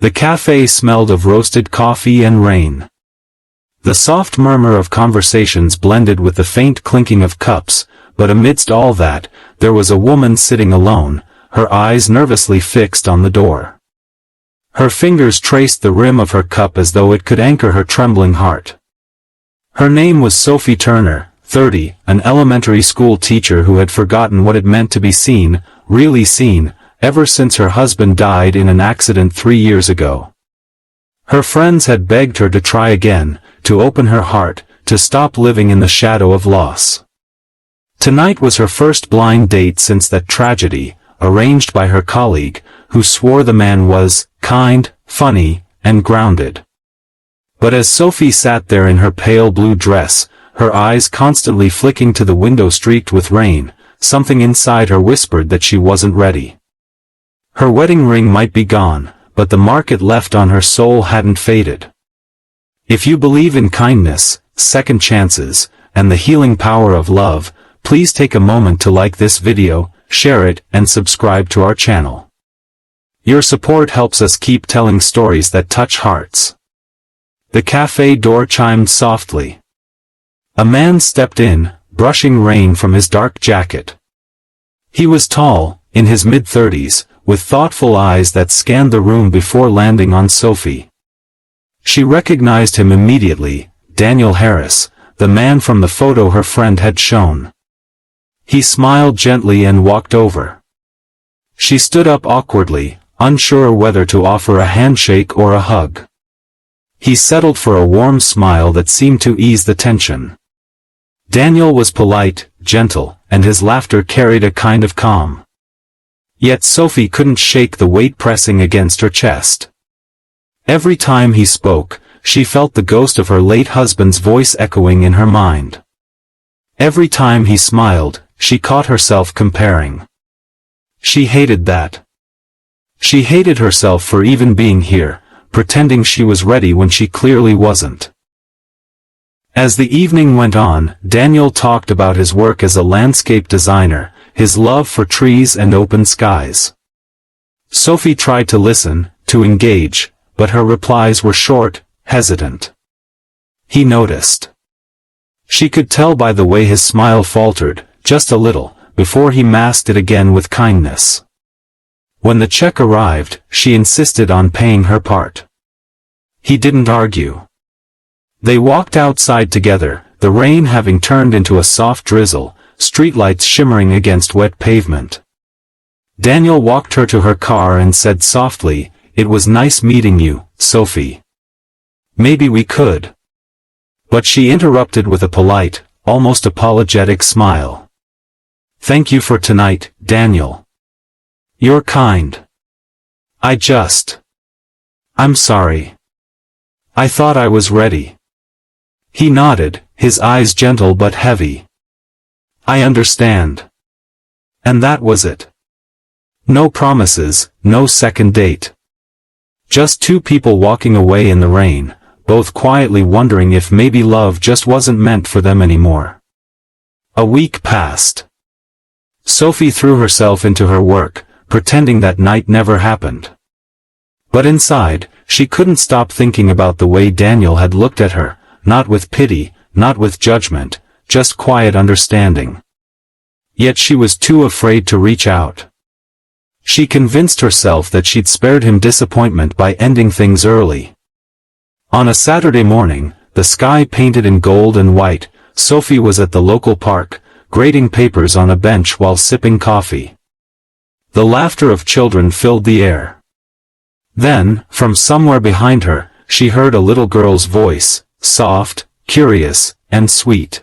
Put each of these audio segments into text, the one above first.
The cafe smelled of roasted coffee and rain. The soft murmur of conversations blended with the faint clinking of cups, but amidst all that, there was a woman sitting alone, her eyes nervously fixed on the door. Her fingers traced the rim of her cup as though it could anchor her trembling heart. Her name was Sophie Turner, 30, an elementary school teacher who had forgotten what it meant to be seen, really seen, ever since her husband died in an accident 3 years ago. Her friends had begged her to try again, to open her heart, to stop living in the shadow of loss. Tonight was her first blind date since that tragedy, arranged by her colleague, who swore the man was kind, funny, and grounded. But as Sophie sat there in her pale blue dress, her eyes constantly flicking to the window streaked with rain, something inside her whispered that she wasn't ready. Her wedding ring might be gone, but the mark it left on her soul hadn't faded. If you believe in kindness, second chances, and the healing power of love, please take a moment to like this video, share it, and subscribe to our channel. Your support helps us keep telling stories that touch hearts. The cafe door chimed softly. A man stepped in, brushing rain from his dark jacket. He was tall, in his mid-30s, with thoughtful eyes that scanned the room before landing on Sophie. She recognized him immediately, Daniel Harris, the man from the photo her friend had shown. He smiled gently and walked over. She stood up awkwardly, unsure whether to offer a handshake or a hug. He settled for a warm smile that seemed to ease the tension. Daniel was polite, gentle, and his laughter carried a kind of calm. Yet Sophie couldn't shake the weight pressing against her chest. Every time he spoke, she felt the ghost of her late husband's voice echoing in her mind. Every time he smiled, she caught herself comparing. She hated that. She hated herself for even being here, pretending she was ready when she clearly wasn't. As the evening went on, Daniel talked about his work as a landscape designer, his love for trees and open skies. Sophie tried to listen, to engage, but her replies were short, hesitant. He noticed. She could tell by the way his smile faltered, just a little, before he masked it again with kindness. When the check arrived, she insisted on paying her part. He didn't argue. They walked outside together, the rain having turned into a soft drizzle, streetlights shimmering against wet pavement. Daniel walked her to her car and said softly, "It was nice meeting you, Sophie. Maybe we could." But she interrupted with a polite, almost apologetic smile. "Thank you for tonight, Daniel. You're kind. I'm sorry. I thought I was ready." He nodded, his eyes gentle but heavy. "I understand." And that was it. No promises, no second date. Just two people walking away in the rain, both quietly wondering if maybe love just wasn't meant for them anymore. A week passed. Sophie threw herself into her work, pretending that night never happened. But inside, she couldn't stop thinking about the way Daniel had looked at her, not with pity, not with judgment, just quiet understanding. Yet she was too afraid to reach out. She convinced herself that she'd spared him disappointment by ending things early. On a Saturday morning, the sky painted in gold and white, Sophie was at the local park, grading papers on a bench while sipping coffee. The laughter of children filled the air. Then, from somewhere behind her, she heard a little girl's voice, soft, curious, and sweet.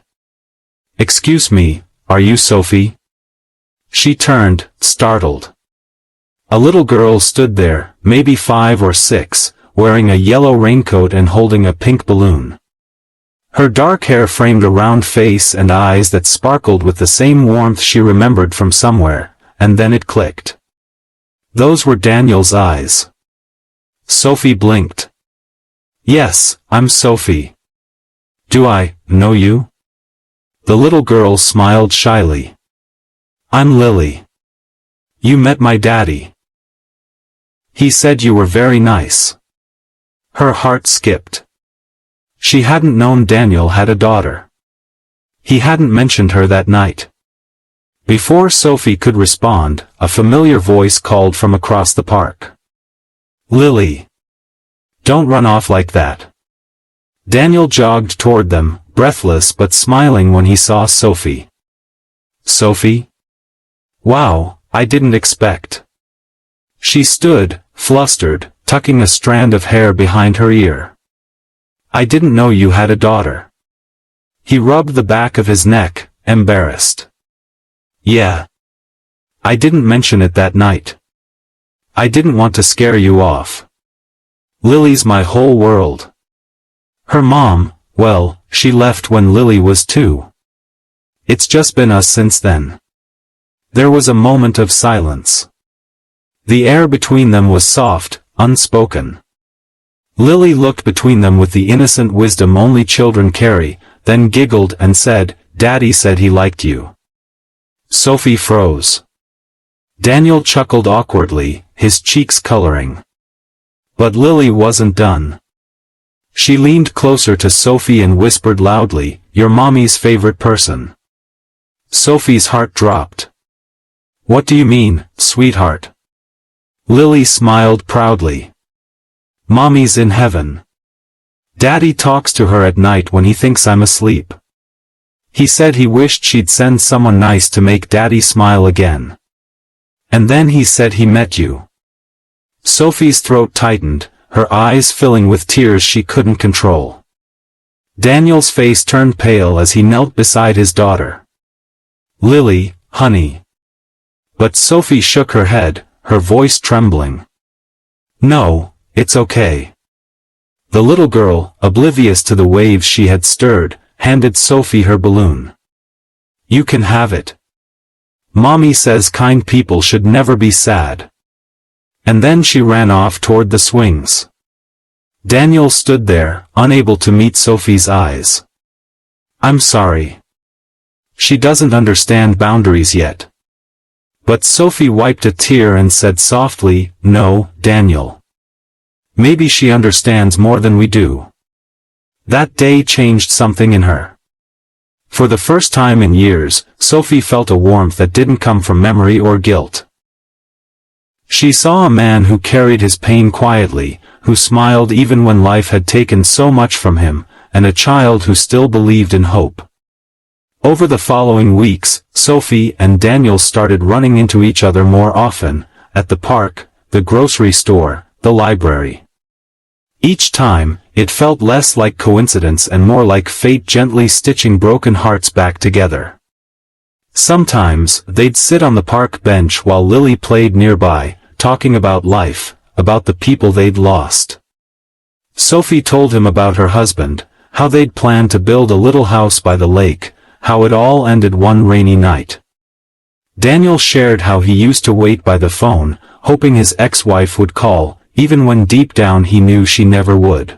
"Excuse me, are you Sophie?" She turned, startled. A little girl stood there, maybe 5 or 6, wearing a yellow raincoat and holding a pink balloon. Her dark hair framed a round face and eyes that sparkled with the same warmth she remembered from somewhere, and then it clicked. Those were Daniel's eyes. Sophie blinked. "Yes, I'm Sophie. Do I know you?" The little girl smiled shyly. "I'm Lily. You met my daddy." He said you were very nice. Her heart skipped. She hadn't known Daniel had a daughter. He hadn't mentioned her that night. Before Sophie could respond, a familiar voice called from across the park. Lily. Don't run off like that. Daniel jogged toward them, breathless but smiling when he saw Sophie. Sophie? Wow, I didn't expect. She stood, flustered, tucking a strand of hair behind her ear. I didn't know you had a daughter. He rubbed the back of his neck, embarrassed. Yeah. I didn't mention it that night. I didn't want to scare you off. Lily's my whole world. Her mom, well, she left when Lily was 2. It's just been us since then. There was a moment of silence. The air between them was soft, unspoken. Lily looked between them with the innocent wisdom only children carry, then giggled and said, Daddy said he liked you. Sophie froze. Daniel chuckled awkwardly, his cheeks coloring. But Lily wasn't done. She leaned closer to Sophie and whispered loudly, You're Mommy's favorite person. Sophie's heart dropped. What do you mean, sweetheart? Lily smiled proudly. Mommy's in heaven. Daddy talks to her at night when he thinks I'm asleep. He said he wished she'd send someone nice to make Daddy smile again. And then he said he met you. Sophie's throat tightened, her eyes filling with tears she couldn't control. Daniel's face turned pale as he knelt beside his daughter. Lily, honey. But Sophie shook her head, her voice trembling. No, it's okay. The little girl, oblivious to the waves she had stirred, handed Sophie her balloon. You can have it. Mommy says kind people should never be sad. And then she ran off toward the swings. Daniel stood there, unable to meet Sophie's eyes. I'm sorry. She doesn't understand boundaries yet. But Sophie wiped a tear and said softly, No, Daniel. Maybe she understands more than we do. That day changed something in her. For the first time in years, Sophie felt a warmth that didn't come from memory or guilt. She saw a man who carried his pain quietly, who smiled even when life had taken so much from him, and a child who still believed in hope. Over the following weeks, Sophie and Daniel started running into each other more often, at the park, the grocery store, the library. Each time, it felt less like coincidence and more like fate gently stitching broken hearts back together. Sometimes, they'd sit on the park bench while Lily played nearby, talking about life, about the people they'd lost. Sophie told him about her husband, how they'd planned to build a little house by the lake, how it all ended one rainy night. Daniel shared how he used to wait by the phone, hoping his ex-wife would call, even when deep down he knew she never would.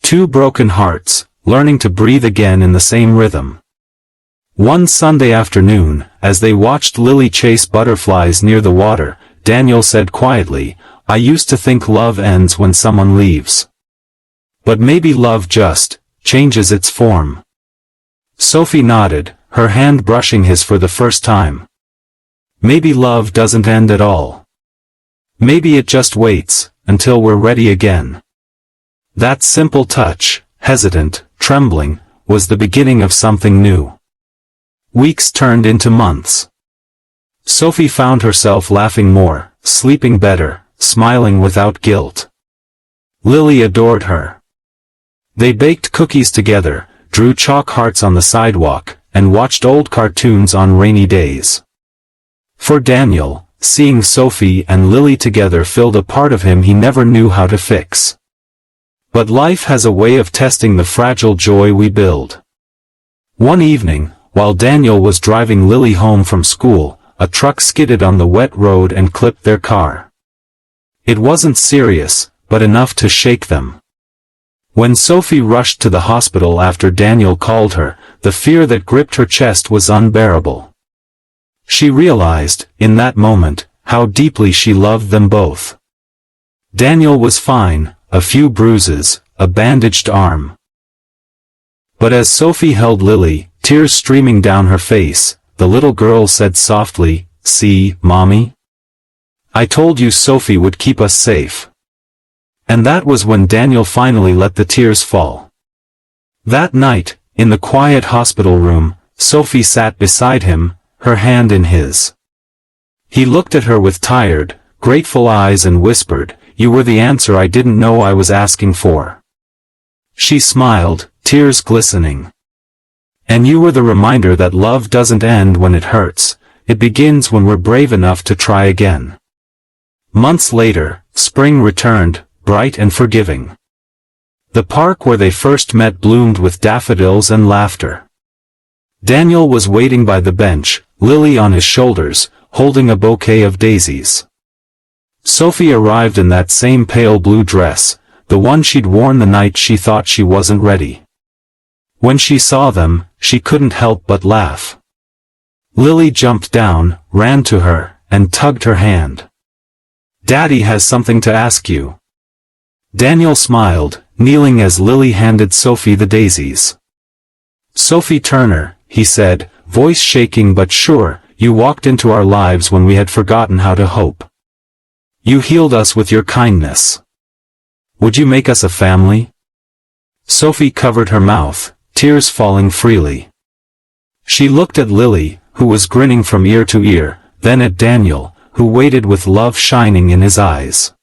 2 broken hearts, learning to breathe again in the same rhythm. One Sunday afternoon, as they watched Lily chase butterflies near the water, Daniel said quietly, I used to think love ends when someone leaves. But maybe love just changes its form. Sophie nodded, her hand brushing his for the first time. Maybe love doesn't end at all. Maybe it just waits, until we're ready again. That simple touch, hesitant, trembling, was the beginning of something new. Weeks turned into months. Sophie found herself laughing more, sleeping better, smiling without guilt. Lily adored her. They baked cookies together, drew chalk hearts on the sidewalk, and watched old cartoons on rainy days. For Daniel, seeing Sophie and Lily together filled a part of him he never knew how to fix. But life has a way of testing the fragile joy we build. One evening, while Daniel was driving Lily home from school, a truck skidded on the wet road and clipped their car. It wasn't serious, but enough to shake them. When Sophie rushed to the hospital after Daniel called her, the fear that gripped her chest was unbearable. She realized, in that moment, how deeply she loved them both. Daniel was fine, a few bruises, a bandaged arm. But as Sophie held Lily, tears streaming down her face, the little girl said softly, "See, Mommy? I told you Sophie would keep us safe." And that was when Daniel finally let the tears fall. That night, in the quiet hospital room, Sophie sat beside him, her hand in his. He looked at her with tired, grateful eyes and whispered, "You were the answer I didn't know I was asking for." She smiled, tears glistening. "And you were the reminder that love doesn't end when it hurts, it begins when we're brave enough to try again." Months later, spring returned, bright and forgiving. The park where they first met bloomed with daffodils and laughter. Daniel was waiting by the bench, Lily on his shoulders, holding a bouquet of daisies. Sophie arrived in that same pale blue dress, the one she'd worn the night she thought she wasn't ready. When she saw them, she couldn't help but laugh. Lily jumped down, ran to her, and tugged her hand. "Daddy has something to ask you." Daniel smiled, kneeling as Lily handed Sophie the daisies. "Sophie Turner," he said, voice shaking but sure, "you walked into our lives when we had forgotten how to hope. You healed us with your kindness. Would you make us a family?" Sophie covered her mouth, tears falling freely. She looked at Lily, who was grinning from ear to ear, then at Daniel, who waited with love shining in his eyes.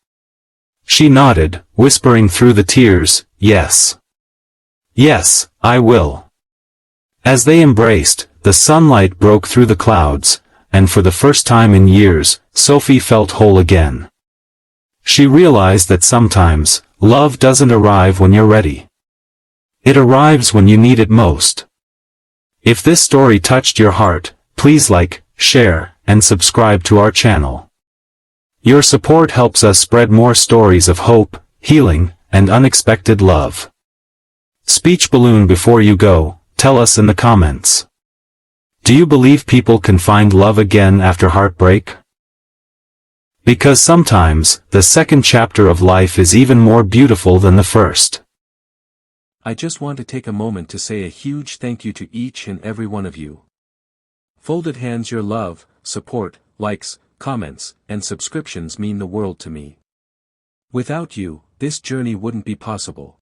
She nodded, whispering through the tears, "Yes. Yes, I will." As they embraced, the sunlight broke through the clouds, and for the first time in years, Sophie felt whole again. She realized that sometimes, love doesn't arrive when you're ready. It arrives when you need it most. If this story touched your heart, please like, share, and subscribe to our channel. Your support helps us spread more stories of hope, healing, and unexpected love. Speech balloon before you go, tell us in the comments. Do you believe people can find love again after heartbreak? Because sometimes, the second chapter of life is even more beautiful than the first. I just want to take a moment to say a huge thank you to each and every one of you. Folded hands, your love, support, likes, comments, and subscriptions mean the world to me. Without you, this journey wouldn't be possible.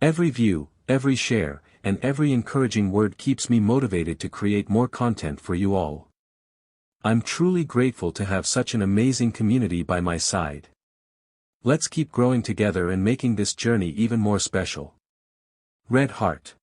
Every view, every share, and every encouraging word keeps me motivated to create more content for you all. I'm truly grateful to have such an amazing community by my side. Let's keep growing together and making this journey even more special. Red Heart.